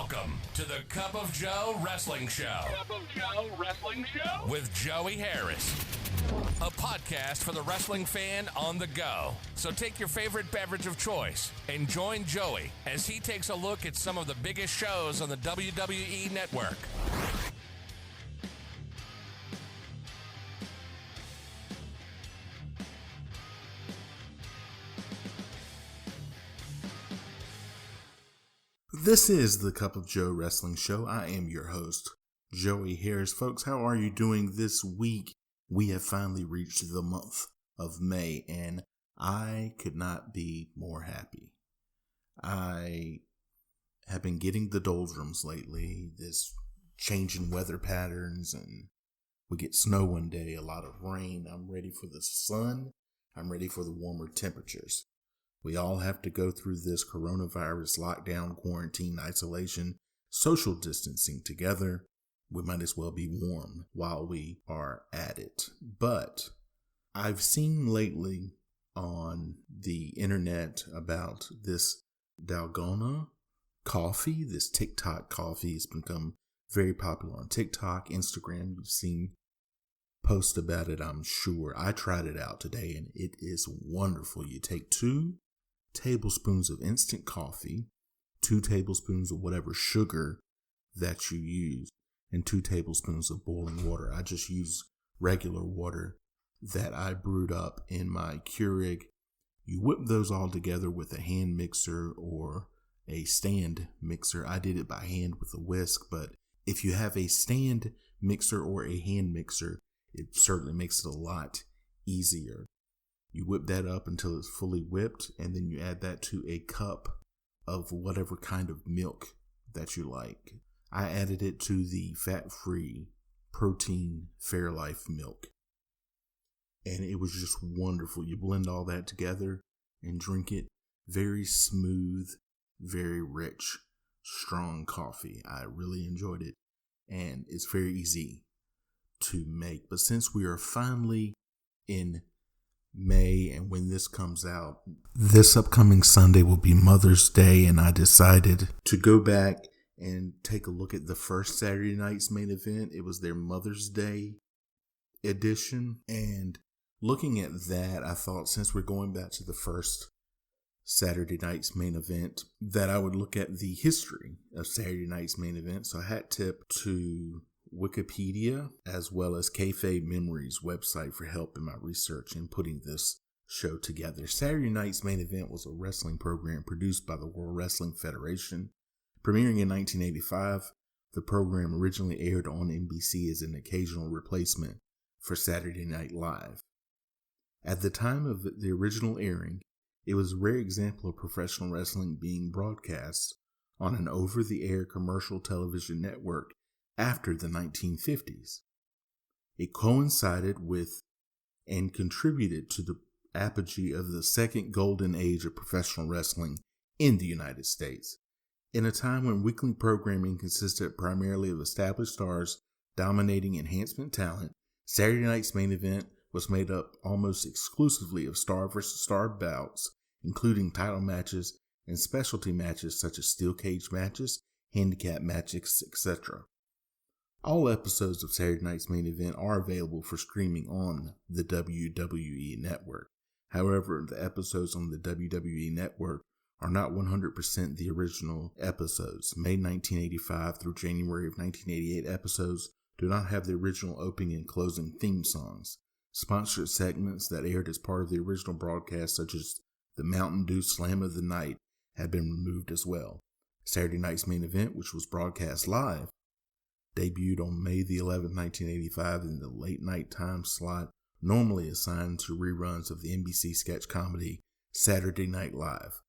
Welcome to the Cup of Joe Wrestling Show. Cup of Joe Wrestling Show? With Joey Harris. A podcast for the wrestling fan on the go. So take your favorite beverage of choice and join Joey as he takes a look at some of the biggest shows on the WWE Network. This is the Cup of Joe Wrestling Show. I am your host, Joey Harris. Folks, how are you doing this week? We have finally reached the month of May, and I could not be more happy. I have been getting the doldrums lately, this change in weather patterns, and we get snow one day, a lot of rain. I'm ready for the sun. I'm ready for the warmer temperatures. We all have to go through this coronavirus lockdown, quarantine, isolation, social distancing together. We might as well be warm while we are at it. But I've seen lately on the internet about this Dalgona coffee, this TikTok coffee. It's become very popular on TikTok, Instagram. You've seen posts about it, I'm sure. I tried it out today and it is wonderful. You take 2 tablespoons of instant coffee, 2 tablespoons of whatever sugar that you use, and 2 tablespoons of boiling water. I just use regular water that I brewed up in my Keurig. You whip those all together with a hand mixer or a stand mixer. I did it by hand with a whisk, but if you have a stand mixer or a hand mixer, it certainly makes it a lot easier. You whip that up until it's fully whipped, and then you add that to a cup of whatever kind of milk that you like. I added it to the fat-free protein Fairlife milk, and it was just wonderful. You blend all that together and drink it. Very smooth, very rich, strong coffee. I really enjoyed it, and it's very easy to make. But since we are finally in May, and when this comes out, this upcoming Sunday will be Mother's Day, and I decided to go back and take a look at the first Saturday night's main event. It was their Mother's Day edition, and looking at that, I thought, since we're going back to the first Saturday night's main event, that I would look at the history of Saturday night's main event. So I hat tip to Wikipedia as well as Kayfabe Memories website for help in my research in putting this show together. Saturday night's main event was a wrestling program produced by the World Wrestling Federation. Premiering in 1985, the program originally aired on NBC as an occasional replacement for Saturday Night Live. At the time of the original airing, it was a rare example of professional wrestling being broadcast on an over-the-air commercial television network after the 1950s. It coincided with and contributed to the apogee of the second golden age of professional wrestling in the United States. In a time when weekly programming consisted primarily of established stars dominating enhancement talent, Saturday night's main event was made up almost exclusively of star versus star bouts, including title matches and specialty matches such as steel cage matches, handicap matches, etc. All episodes of Saturday night's main event are available for streaming on the WWE Network. However, the episodes on the WWE Network are not 100% the original episodes. May 1985 through January of 1988 episodes do not have the original opening and closing theme songs. Sponsored segments that aired as part of the original broadcast, such as the Mountain Dew Slam of the Night, have been removed as well. Saturday night's main event, which was broadcast live, debuted on May the 11th, 1985 in the late night time slot normally assigned to reruns of the NBC sketch comedy Saturday Night Live.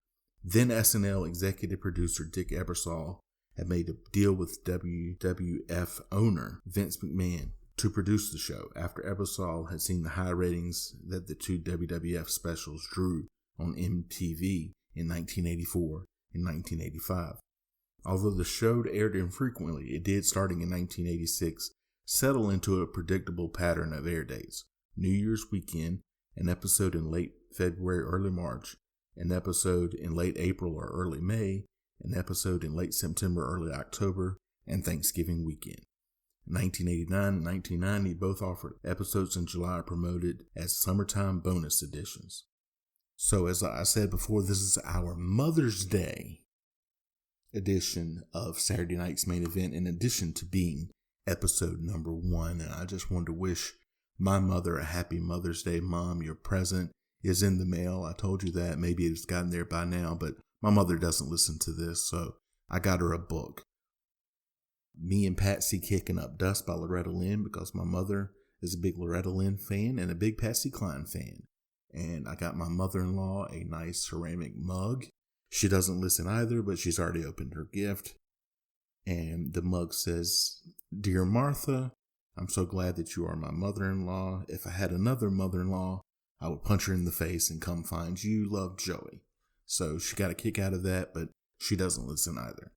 Then SNL executive producer Dick Ebersol had made a deal with WWF owner Vince McMahon to produce the show after Ebersol had seen the high ratings that the 2 WWF specials drew on MTV in 1984 and 1985. Although the show aired infrequently, it did, starting in 1986, settle into a predictable pattern of air dates. New Year's weekend, an episode in late February, early March, an episode in late April or early May, an episode in late September, early October, and Thanksgiving weekend. 1989 and 1990 both offered episodes in July promoted as summertime bonus editions. So as I said before, this is our Mother's Day edition of Saturday Night's Main Event, in addition to being episode number 1. And I just wanted to wish my mother a happy Mother's Day. Mom, your present is in the mail. I told you that. Maybe it's gotten there by now, but my mother doesn't listen to this, so I got her a book. Me and Patsy Kicking Up Dust by Loretta Lynn, because my mother is a big Loretta Lynn fan and a big Patsy Cline fan. And I got my mother-in-law a nice ceramic mug. She doesn't listen either, but she's already opened her gift. And the mug says, "Dear Martha, I'm so glad that you are my mother-in-law. If I had another mother-in-law, I would punch her in the face and come find you. Love, Joey." So she got a kick out of that, but she doesn't listen either.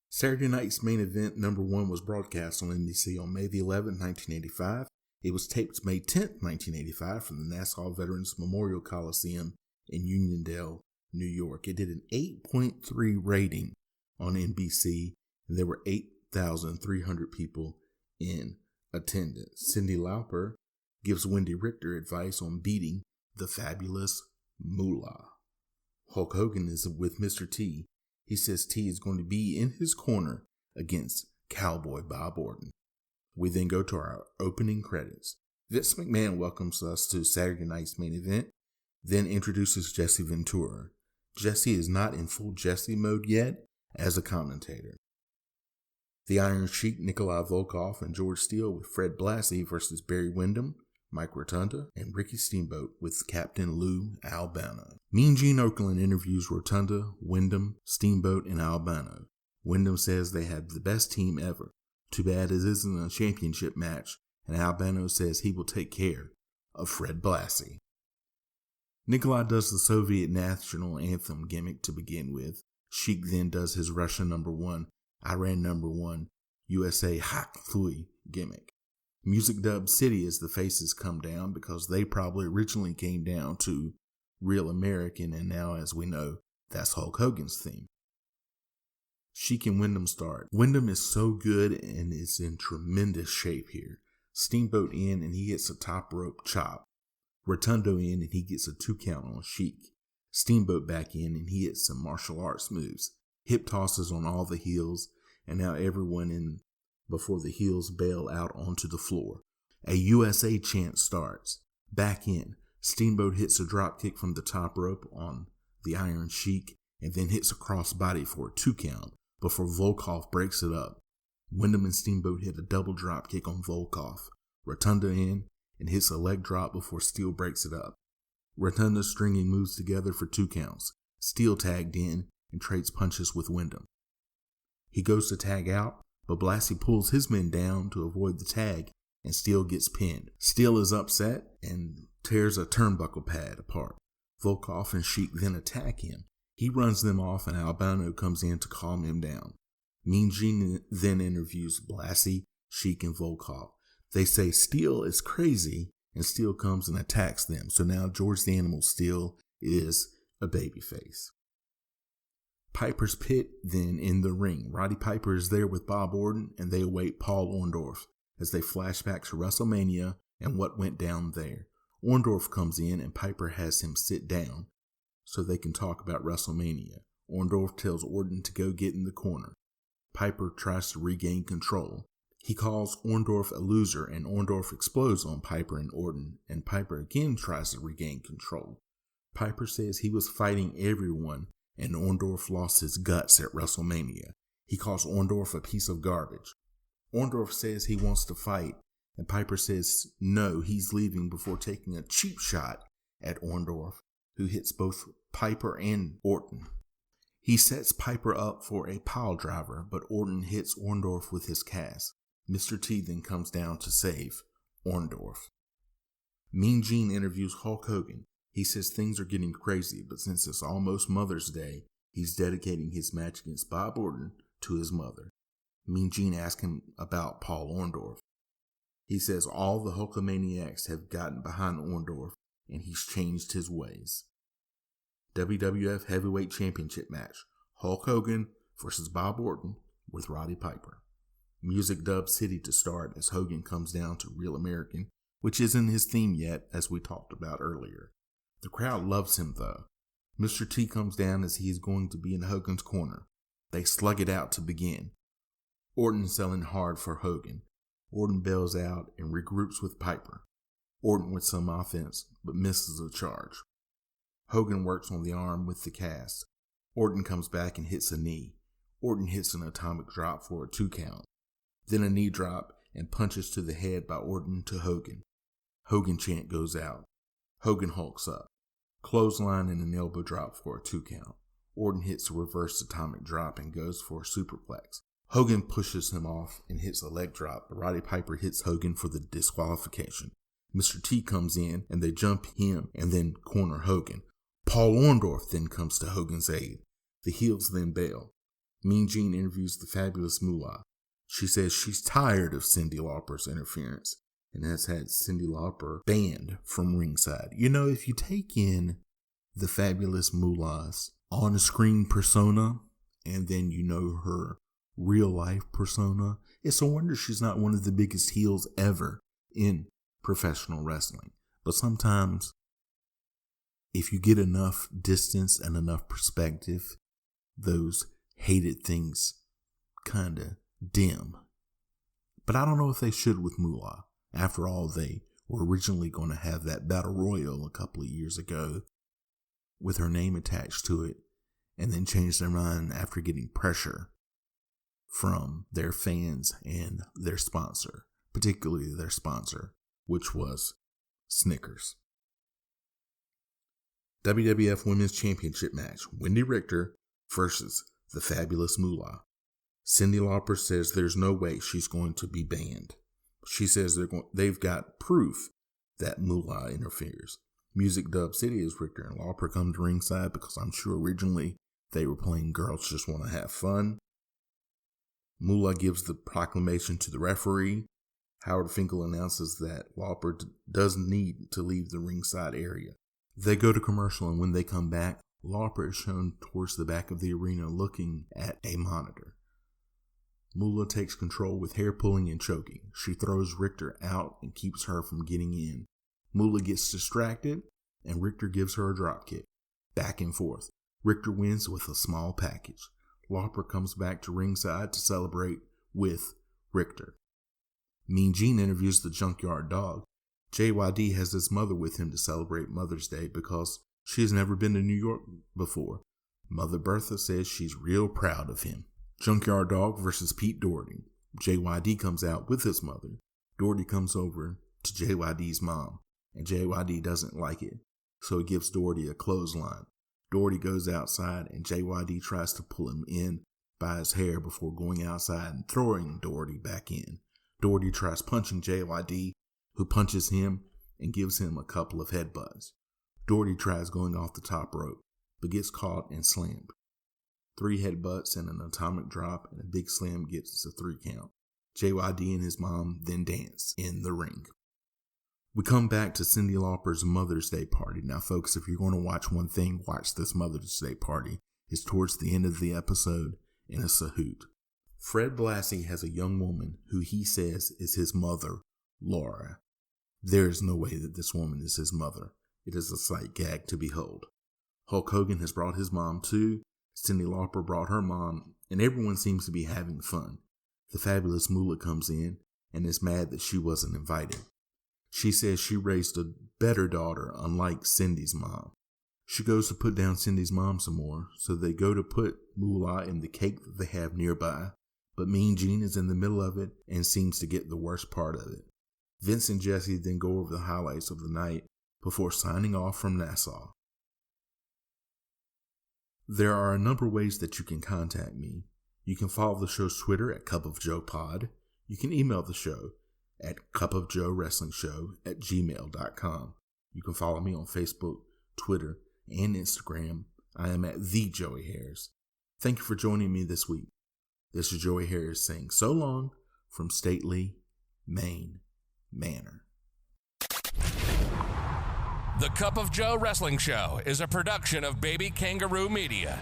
Saturday Night's Main Event number 1 was broadcast on NBC on May the 11th, 1985. It was taped May 10th, 1985 from the Nassau Veterans Memorial Coliseum in Uniondale, New York. It did an 8.3 rating on NBC, and there were 8,300 people in attendance. Cyndi Lauper gives Wendy Richter advice on beating the fabulous Moolah. Hulk Hogan is with Mr. T. He says T is going to be in his corner against Cowboy Bob Orton. We then go to our opening credits. Vince McMahon welcomes us to Saturday Night's Main Event, then introduces Jesse Ventura. Jesse is not in full Jesse mode yet as a commentator. The Iron Sheik, Nikolai Volkov, and George Steele with Fred Blassie versus Barry Windham, Mike Rotunda, and Ricky Steamboat with Captain Lou Albano. Mean Gene Okerlund interviews Rotunda, Windham, Steamboat, and Albano. Windham says they have the best team ever. Too bad it isn't a championship match, and Albano says he will take care of Fred Blassie. Nikolai does the Soviet national anthem gimmick to begin with. Sheik then does his Russian number 1, Iran number 1, USA Hak Thui gimmick. Music dub City as the faces come down, because they probably originally came down to Real American, and now, as we know, that's Hulk Hogan's theme. Sheik and Windham start. Windham is so good and is in tremendous shape here. Steamboat in and he hits a top rope chop. Rotundo in and he gets a 2 count on Sheik. Steamboat back in and he hits some martial arts moves. Hip tosses on all the heels, and now everyone in before the heels bail out onto the floor. A USA chant starts. Back in. Steamboat hits a drop kick from the top rope on the Iron Sheik and then hits a crossbody for a 2 count before Volkov breaks it up. Windham and Steamboat hit a double drop kick on Volkov. Rotunda in and hits a leg drop before Steele breaks it up. Rotunda stringing moves together for 2 counts. Steele tagged in and trades punches with Windham. He goes to tag out, but Blassie pulls his men down to avoid the tag, and Steele gets pinned. Steele is upset and tears a turnbuckle pad apart. Volkov and Sheik then attack him. He runs them off, and Albano comes in to calm him down. Mean Gene then interviews Blassie, Sheik, and Volkov. They say Steele is crazy, and Steele comes and attacks them. So now George the Animal Steele is a babyface. Piper's Pit then in the ring. Roddy Piper is there with Bob Orton, and they await Paul Orndorff as they flash back to WrestleMania and what went down there. Orndorff comes in and Piper has him sit down so they can talk about WrestleMania. Orndorff tells Orton to go get in the corner. Piper tries to regain control. He calls Orndorff a loser, and Orndorff explodes on Piper and Orton, and Piper again tries to regain control. Piper says he was fighting everyone, and Orndorff lost his guts at WrestleMania. He calls Orndorff a piece of garbage. Orndorff says he wants to fight, and Piper says no, he's leaving before taking a cheap shot at Orndorff, who hits both Piper and Orton. He sets Piper up for a pile driver, but Orton hits Orndorff with his cast. Mr. T then comes down to save Orndorff. Mean Gene interviews Hulk Hogan. He says things are getting crazy, but since it's almost Mother's Day, he's dedicating his match against Bob Orton to his mother. Mean Gene asks him about Paul Orndorff. He says all the Hulkamaniacs have gotten behind Orndorff, and he's changed his ways. WWF Heavyweight Championship match. Hulk Hogan versus Bob Orton with Roddy Piper. Music dub City to start as Hogan comes down to Real American, which isn't his theme yet, as we talked about earlier. The crowd loves him though. Mr. T comes down as he is going to be in Hogan's corner. They slug it out to begin. Orton selling hard for Hogan. Orton bails out and regroups with Piper. Orton with some offense, but misses a charge. Hogan works on the arm with the cast. Orton comes back and hits a knee. Orton hits an atomic drop for a 2 count. Then a knee drop and punches to the head by Orton to Hogan. Hogan chant goes out. Hogan hulks up. Clothesline and an elbow drop for a 2 count. Orton hits a reverse atomic drop and goes for a superplex. Hogan pushes him off and hits a leg drop, but Roddy Piper hits Hogan for the disqualification. Mr. T comes in and they jump him and then corner Hogan. Paul Orndorff then comes to Hogan's aid. The heels then bail. Mean Gene interviews the fabulous Moolah. She says she's tired of Cyndi Lauper's interference and has had Cyndi Lauper banned from ringside. You know, if you take in the fabulous Moolah's on-screen persona and then you know her real-life persona, it's a wonder she's not one of the biggest heels ever in professional wrestling. But sometimes, if you get enough distance and enough perspective, those hated things kind of dim. But I don't know if they should with Moolah. After all, they were originally going to have that battle royal a couple of years ago with her name attached to it, and then changed their mind after getting pressure from their fans and their sponsor, particularly their sponsor, which was Snickers. WWF Women's Championship match. Wendy Richter versus the fabulous Moolah. Cyndi Lauper says there's no way she's going to be banned. She says they've got proof that Moolah interferes. Music dub City as Richter and Lauper come to ringside because I'm sure originally they were playing Girls Just Want to Have Fun. Moolah gives the proclamation to the referee. Howard Finkel announces that Lauper does need to leave the ringside area. They go to commercial, and when they come back, Lauper is shown towards the back of the arena looking at a monitor. Moolah takes control with hair pulling and choking. She throws Richter out and keeps her from getting in. Moolah gets distracted, and Richter gives her a dropkick. Back and forth. Richter wins with a small package. Lauper comes back to ringside to celebrate with Richter. Mean Gene interviews the Junkyard Dog. JYD has his mother with him to celebrate Mother's Day because she has never been to New York before. Mother Bertha says she's real proud of him. Junkyard Dog versus Pete Doherty. JYD comes out with his mother. Doherty comes over to JYD's mom, and JYD doesn't like it, so he gives Doherty a clothesline. Doherty goes outside, and JYD tries to pull him in by his hair before going outside and throwing Doherty back in. Doherty tries punching JYD, who punches him and gives him a couple of headbutts. Doherty tries going off the top rope, but gets caught and slammed. 3 headbutts and an atomic drop and a big slam gets us a 3 count. JYD and his mom then dance in the ring. We come back to Cyndi Lauper's Mother's Day party. Now, folks, if you're going to watch one thing, watch this Mother's Day party. It's towards the end of the episode, and it's a hoot. Fred Blassie has a young woman who he says is his mother, Laura. There is no way that this woman is his mother. It is a sight gag to behold. Hulk Hogan has brought his mom too. Cyndi Lauper brought her mom, and everyone seems to be having fun. The fabulous Moolah comes in and is mad that she wasn't invited. She says she raised a better daughter, unlike Cindy's mom. She goes to put down Cindy's mom some more, so they go to put Moolah in the cake that they have nearby, but Mean Gene is in the middle of it and seems to get the worst part of it. Vince and Jesse then go over the highlights of the night before signing off from Nassau. There are a number of ways that you can contact me. You can follow the show's Twitter at Cup of Joe Pod. You can email the show at cupofjoewrestlingshow@gmail.com. You can follow me on Facebook, Twitter, and Instagram. I am at The Joey Harris. Thank you for joining me this week. This is Joey Harris saying so long from stately Maine Manor. The Cup of Joe Wrestling Show is a production of Baby Kangaroo Media.